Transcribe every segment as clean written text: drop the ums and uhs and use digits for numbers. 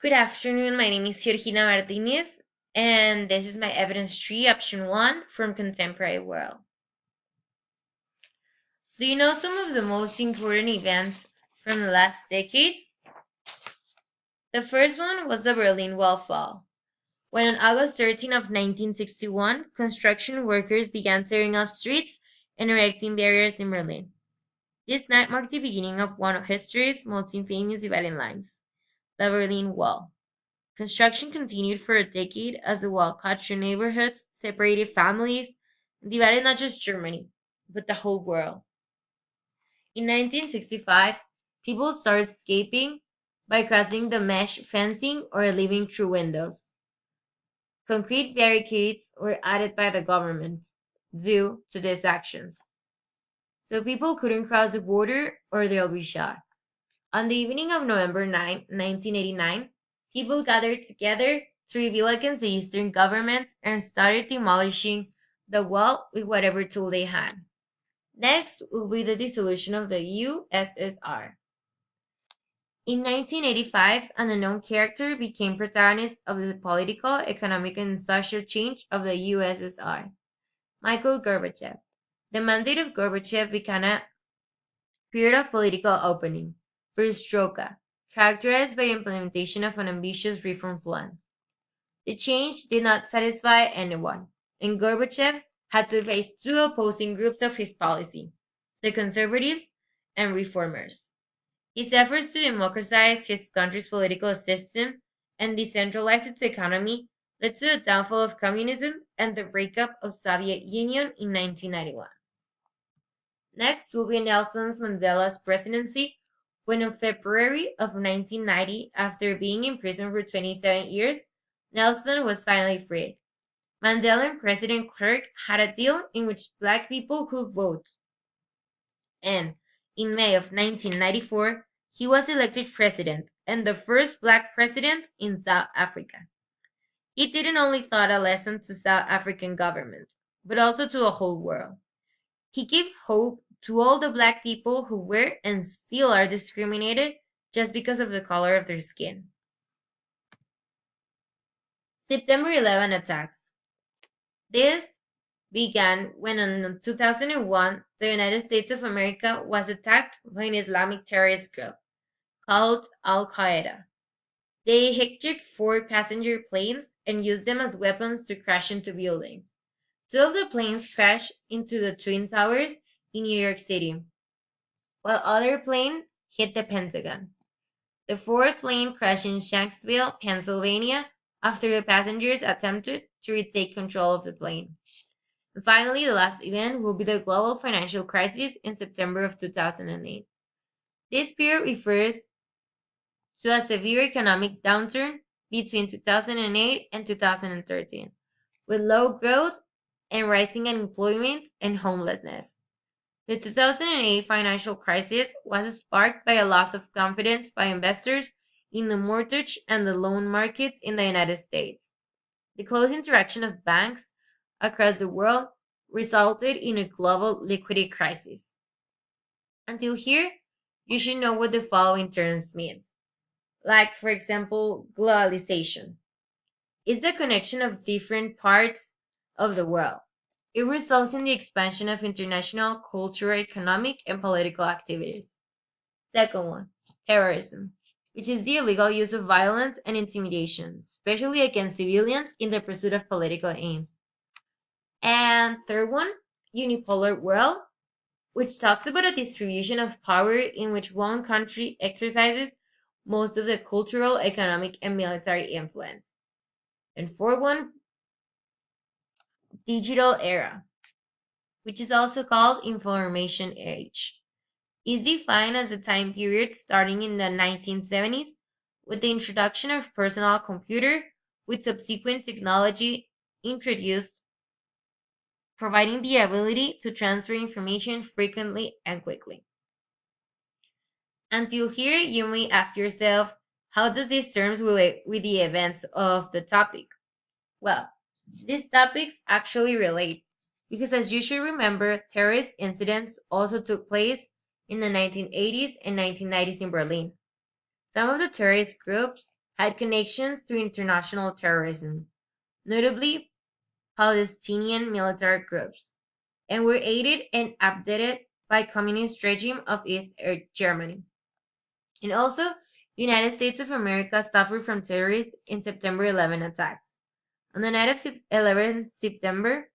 Good afternoon. My name is Georgina Martinez, and this is my evidence tree, option one from contemporary world. Do you know some of the most important events from the last decade? The first one was the Berlin Wall fall, when on August 13 of 1961, construction workers began tearing up streets and erecting barriers in Berlin. This night marked the beginning of one of history's most infamous dividing lines, the Berlin Wall. Construction continued for a decade as the wall cut through neighborhoods, separated families, and divided not just Germany, but the whole world. In 1965, people started escaping by crossing the mesh fencing or leaving through windows. Concrete barricades were added by the government due to these actions, so people couldn't cross the border or they'll be shot. On the evening of November 9, 1989, people gathered together to rebel against the Eastern government and started demolishing the wall with whatever tool they had. Next will be the dissolution of the USSR. In 1985, an unknown character became protagonist of the political, economic, and social change of the USSR, Michael Gorbachev. The mandate of Gorbachev began a period of political opening, perestroika, characterized by implementation of an ambitious reform plan. The change did not satisfy anyone, and Gorbachev had to face two opposing groups of his policy, the conservatives and reformers. His efforts to democratize his country's political system and decentralize its economy led to the downfall of communism and the breakup of Soviet Union in 1991. Next will be Nelson Mandela's presidency, when in February of 1990, after being in prison for 27 years, Nelson was finally freed. Mandela and President Clark had a deal in which black people could vote, and in May of 1994, he was elected president and the first black president in South Africa. He didn't only taught a lesson to South African government, but also to the whole world. He gave hope to all the black people who were and still are discriminated just because of the color of their skin. September 11 attacks. This began when in 2001 the United States of America was attacked by an Islamic terrorist group called Al Qaeda. They hijacked four passenger planes and used them as weapons to crash into buildings. Two of the planes crashed into the Twin Towers in New York City, while other plane hit the Pentagon. The fourth plane crashed in Shanksville, Pennsylvania, after the passengers attempted to retake control of the plane. And finally, the last event will be the global financial crisis in September of 2008. This period refers to a severe economic downturn between 2008 and 2013, with low growth and rising unemployment and homelessness. The 2008 financial crisis was sparked by a loss of confidence by investors in the mortgage and the loan markets in the United States. The close interaction of banks across the world resulted in a global liquidity crisis. Until here, you should know what the following terms means. Like, for example, globalization is the connection of different parts of the world. It results in the expansion of international cultural, economic, and political activities. Second one, terrorism, which is the illegal use of violence and intimidation, especially against civilians in the pursuit of political aims. And third one, unipolar world, which talks about a distribution of power in which one country exercises most of the cultural, economic, and military influence. And fourth one, digital era, which is also called information age, is defined as a time period starting in the 1970s with the introduction of personal computer with subsequent technology introduced, providing the ability to transfer information frequently and quickly. Until here, you may ask yourself, how does these terms relate with the events of the topic? Well, these topics actually relate because, as you should remember, terrorist incidents also took place in the 1980s and 1990s in Berlin. Some of the terrorist groups had connections to international terrorism, notably Palestinian military groups, and were aided and abetted by communist regime of East Germany. And also, United States of America suffered from terrorists in September 11 attacks. On the night of 11 September,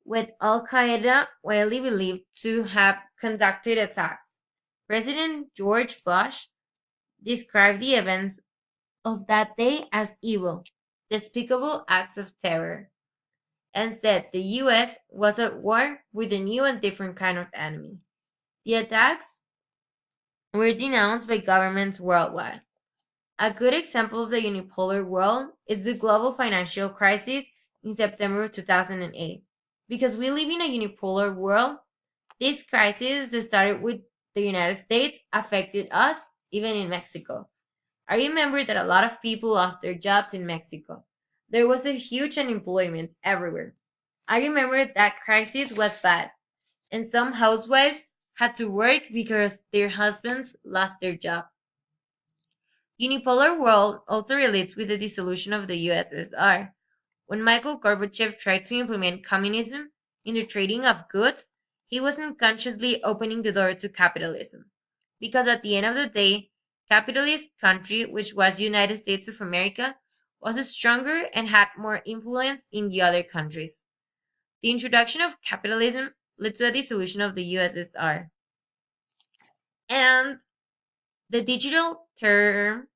with Al-Qaeda widely believed to have conducted attacks. President George Bush described the events of that day as evil, despicable acts of terror, and said the U.S. was at war with a new and different kind of enemy. The attacks were denounced by governments worldwide. A good example of the unipolar world is the global financial crisis in September 2008. Because we live in a unipolar world, this crisis that started with the United States affected us, even in Mexico. I remember that a lot of people lost their jobs in Mexico. There was a huge unemployment everywhere. I remember that crisis was bad, and some housewives had to work because their husbands lost their job. Unipolar world also relates with the dissolution of the USSR. When Michael Gorbachev tried to implement communism in the trading of goods, he was unconsciously opening the door to capitalism. Because at the end of the day, capitalist country, which was United States of America, was stronger and had more influence in the other countries. The introduction of capitalism led to a dissolution of the USSR. And the digital term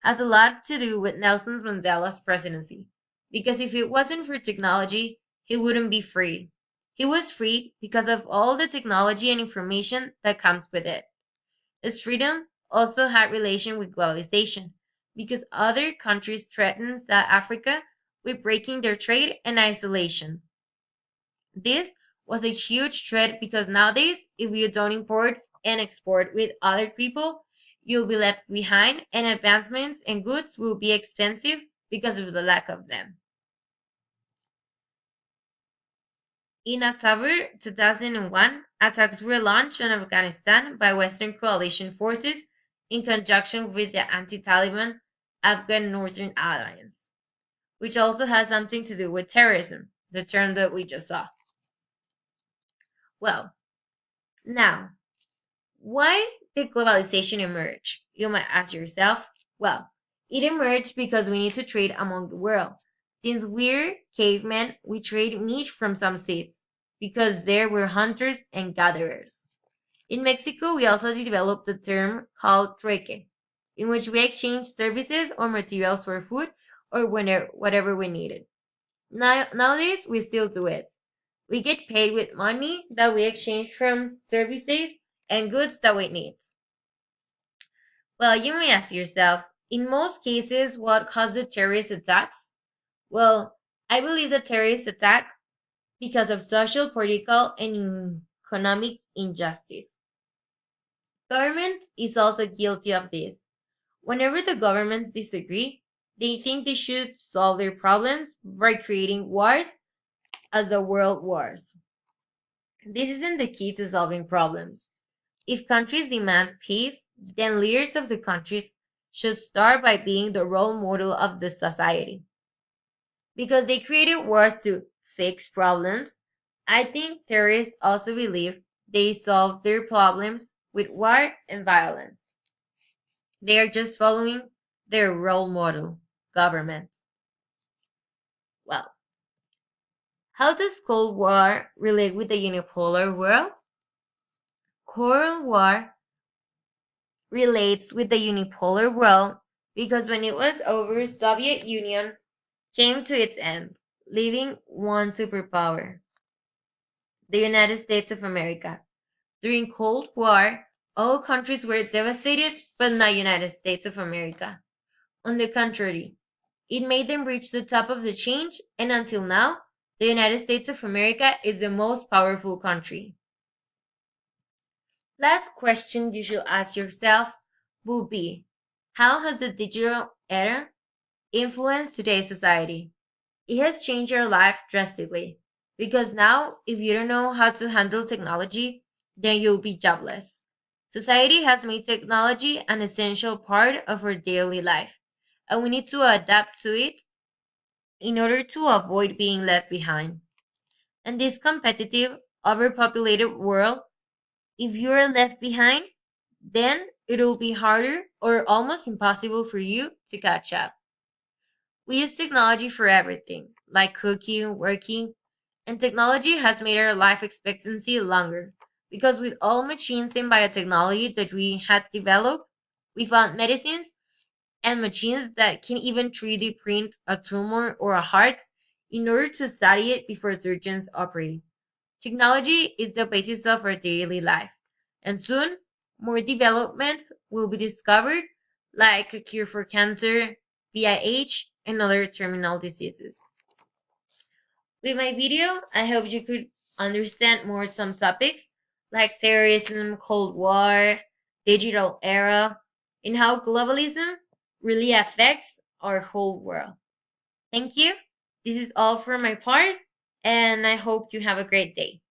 has a lot to do with Nelson Mandela's presidency, because if it wasn't for technology, he wouldn't be free. He was free because of all the technology and information that comes with it. His freedom also had relation with globalization, because other countries threatened South Africa with breaking their trade and isolation. This was a huge threat because nowadays, if you don't import and export with other people, you'll be left behind and advancements and goods will be expensive because of the lack of them. In October 2001, attacks were launched on Afghanistan by Western coalition forces in conjunction with the anti-Taliban Afghan Northern Alliance, which also has something to do with terrorism, the term that we just saw. Well, now, why did globalization emerge? You might ask yourself. Well, it emerged because we need to trade among the world. Since we're cavemen, we trade meat from some seeds, because there were hunters and gatherers. In Mexico, we also developed the term called trueque, in which we exchange services or materials for food or whatever we needed. Nowadays, we still do it. We get paid with money that we exchange from services and goods that we need. Well, you may ask yourself, in most cases, what caused the terrorist attacks? Well, I believe the terrorist attack because of social, political, and economic injustice. Government is also guilty of this. Whenever the governments disagree, they think they should solve their problems by creating wars as the world wars. This isn't the key to solving problems. If countries demand peace, then leaders of the countries should start by being the role model of the society. Because they created wars to fix problems, I think terrorists also believe they solve their problems with war and violence. They are just following their role model, government. Well, how does Cold War relate with the unipolar world? Cold War relates with the unipolar world because when it was over, Soviet Union came to its end, leaving one superpower, the United States of America. During Cold War, all countries were devastated, but not United States of America. On the contrary, it made them reach the top of the change, and until now, the United States of America is the most powerful country. Last question you should ask yourself will be, how has the digital era influenced today's society? It has changed your life drastically because now, if you don't know how to handle technology, then you'll be jobless. Society has made technology an essential part of our daily life. and we need to adapt to it in order to avoid being left behind. In this competitive, overpopulated world, if you're left behind, then it'll be harder or almost impossible for you to catch up. We use technology for everything, like cooking, working, and technology has made our life expectancy longer. Because with all machines and biotechnology that we had developed, we found medicines and machines that can even 3D print a tumor or a heart in order to study it before surgeons operate. Technology is the basis of our daily life, and soon more developments will be discovered, like a cure for cancer, VIH, and other terminal diseases. With my video, I hope you could understand more some topics like terrorism, Cold War, digital era, and how globalism really affects our whole world. Thank you. This is all for my part, and I hope you have a great day.